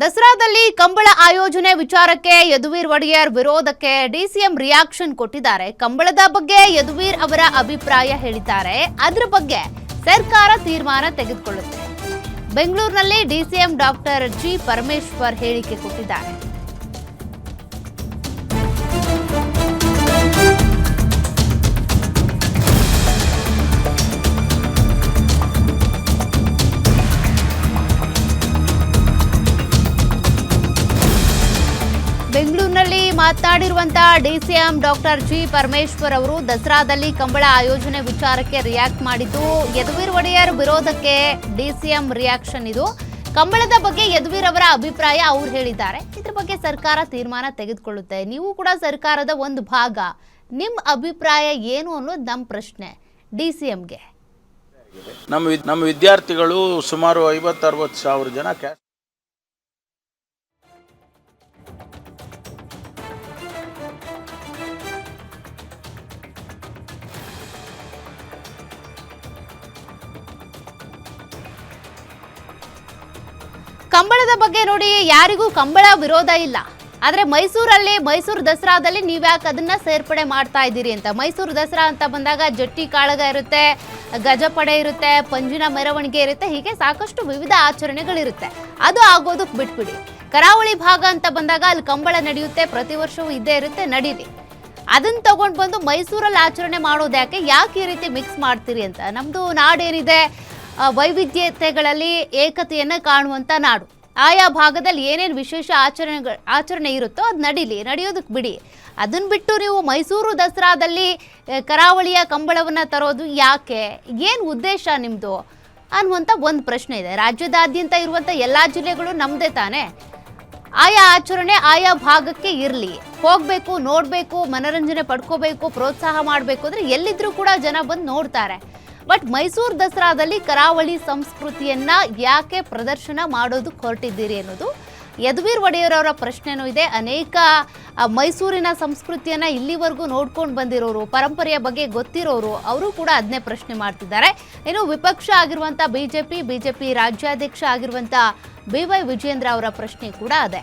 ದಸರಾದಲ್ಲಿ ಕಂಬಳ ಆಯೋಜನೆ ವಿಚಾರಕ್ಕೆ ಯದುವೀರ್ ಒಡೆಯರ್ ವಿರೋಧಕ್ಕೆ ಡಿಸಿಎಂ ರಿಯಾಕ್ಷನ್ ಕೊಟ್ಟಿದ್ದಾರೆ. ಕಂಬಳದ ಬಗ್ಗೆ ಯದುವೀರ್ ಅವರ ಅಭಿಪ್ರಾಯ ಹೇಳಿದ್ದಾರೆ. ಅದರ ಬಗ್ಗೆ ಸರ್ಕಾರ ತೀರ್ಮಾನ ತೆಗೆದುಕೊಳ್ಳುತ್ತೆ. ಬೆಂಗಳೂರಿನಲ್ಲಿ ಡಿಸಿಎಂ ಡಾಕ್ಟರ್ ಜಿ ಪರಮೇಶ್ವರ್ ಹೇಳಿಕೆ ಕೊಟ್ಟಿದ್ದಾರೆ. ಬೆಂಗಳೂರಿನಲ್ಲಿ ಮಾತನಾಡಿರುವಂತಹ ಡಿಸಿಎಂ ಡಾಕ್ಟರ್ ಜಿ ಪರಮೇಶ್ವರ್ ಅವರು ದಸರಾದಲ್ಲಿ ಕಂಬಳ ಆಯೋಜನೆ ವಿಚಾರಕ್ಕೆ ರಿಯಾಕ್ಟ್ ಮಾಡಿದ್ದು. ಯದುವೀರ್ ಒಡೆಯರ್ ವಿರೋಧಕ್ಕೆ ಡಿಸಿಎಂ ರಿಯಾಕ್ಷನ್ ಇದು. ಕಂಬಳದ ಬಗ್ಗೆ ಯದುವೀರ್ ಅವರ ಅಭಿಪ್ರಾಯ ಅವ್ರು ಹೇಳಿದ್ದಾರೆ. ಇದ್ರ ಬಗ್ಗೆ ಸರ್ಕಾರ ತೀರ್ಮಾನ ತೆಗೆದುಕೊಳ್ಳುತ್ತೆ. ನೀವು ಕೂಡ ಸರ್ಕಾರದ ಒಂದು ಭಾಗ, ನಿಮ್ಮ ಅಭಿಪ್ರಾಯ ಏನು ಅನ್ನೋದು ನಮ್ಮ ಪ್ರಶ್ನೆ ಡಿಸಿಎಂಗೆ. ನಮ್ಮ ವಿದ್ಯಾರ್ಥಿಗಳು ಸುಮಾರು 50-60 ಸಾವಿರ ಜನ ಕಂಬಳದ ಬಗ್ಗೆ ನೋಡಿ, ಯಾರಿಗೂ ಕಂಬಳ ವಿರೋಧ ಇಲ್ಲ. ಆದರೆ ಮೈಸೂರು ದಸರಾದಲ್ಲಿ ನೀವ್ಯಾಕೆ ಅದನ್ನ ಸೇರ್ಪಡೆ ಮಾಡ್ತಾ ಇದ್ದೀರಿ ಅಂತ. ಮೈಸೂರು ದಸರಾ ಅಂತ ಬಂದಾಗ ಜಟ್ಟಿ ಕಾಳಗ ಇರುತ್ತೆ, ಗಜಪಡೆ ಇರುತ್ತೆ, ಪಂಜಿನ ಮೆರವಣಿಗೆ ಇರುತ್ತೆ, ಹೀಗೆ ಸಾಕಷ್ಟು ವಿವಿಧ ಆಚರಣೆಗಳಿರುತ್ತೆ. ಅದು ಆಗೋದಕ್ಕೆ ಬಿಟ್ಬಿಡಿ. ಕರಾವಳಿ ಭಾಗ ಅಂತ ಬಂದಾಗ ಅಲ್ಲಿ ಕಂಬಳ ನಡೆಯುತ್ತೆ, ಪ್ರತಿ ವರ್ಷವೂ ಇದ್ದೇ ಇರುತ್ತೆ, ನಡೀಲಿ. ಅದನ್ನ ತಗೊಂಡು ಬಂದು ಮೈಸೂರಲ್ಲಿ ಆಚರಣೆ ಮಾಡೋದು ಯಾಕೆ ಈ ರೀತಿ ಮಿಕ್ಸ್ ಮಾಡ್ತೀರಿ ಅಂತ. ನಮ್ದು ನಾಡೇನಿದೆ, ವೈವಿಧ್ಯತೆಗಳಲ್ಲಿ ಏಕತೆಯನ್ನು ಕಾಣುವಂಥ ನಾಡು. ಆಯಾ ಭಾಗದಲ್ಲಿ ಏನೇನು ವಿಶೇಷ ಆಚರಣೆ ಇರುತ್ತೋ ಅದು ನಡೆಯೋದಕ್ಕೆ ಬಿಡಿ. ಅದನ್ನು ಬಿಟ್ಟು ನೀವು ಮೈಸೂರು ದಸರಾದಲ್ಲಿ ಕರಾವಳಿಯ ಕಂಬಳವನ್ನು ತರೋದು ಯಾಕೆ, ಏನು ಉದ್ದೇಶ ನಿಮ್ಮದು ಅನ್ನುವಂಥ ಒಂದು ಪ್ರಶ್ನೆ ಇದೆ. ರಾಜ್ಯದಾದ್ಯಂತ ಇರುವಂಥ ಎಲ್ಲ ಜಿಲ್ಲೆಗಳು ನಮ್ಮದೇ ತಾನೇ. ಆಯಾ ಆಚರಣೆ ಆಯಾ ಭಾಗಕ್ಕೆ ಇರಲಿ, ಹೋಗಬೇಕು, ನೋಡಬೇಕು, ಮನೋರಂಜನೆ ಪಡ್ಕೋಬೇಕು, ಪ್ರೋತ್ಸಾಹ ಮಾಡಬೇಕು ಅಂದರೆ ಎಲ್ಲಿದ್ರೂ ಕೂಡ ಜನ ಬಂದು ನೋಡ್ತಾರೆ. ಬಟ್ ಮೈಸೂರು ದಸರಾದಲ್ಲಿ ಕರಾವಳಿ ಸಂಸ್ಕೃತಿಯನ್ನ ಯಾಕೆ ಪ್ರದರ್ಶನ ಮಾಡೋದಕ್ಕೆ ಹೊರಟಿದ್ದೀರಿ ಅನ್ನೋದು ಯದುವೀರ್ ಒಡೆಯರ್ ಅವರ ಪ್ರಶ್ನೆನೂ ಇದೆ. ಅನೇಕ ಮೈಸೂರಿನ ಸಂಸ್ಕೃತಿಯನ್ನ ಇಲ್ಲಿವರೆಗೂ ನೋಡ್ಕೊಂಡು ಬಂದಿರೋರು, ಪರಂಪರೆಯ ಬಗ್ಗೆ ಗೊತ್ತಿರೋರು, ಅವರು ಕೂಡ ಅದನ್ನೇ ಪ್ರಶ್ನೆ ಮಾಡ್ತಿದ್ದಾರೆ. ಇನ್ನು ವಿಪಕ್ಷ ಆಗಿರುವಂಥ ಬಿಜೆಪಿ ರಾಜ್ಯಾಧ್ಯಕ್ಷ ಆಗಿರುವಂಥ BY ವಿಜೇಂದ್ರ ಅವರ ಪ್ರಶ್ನೆ ಕೂಡ ಅದೇ.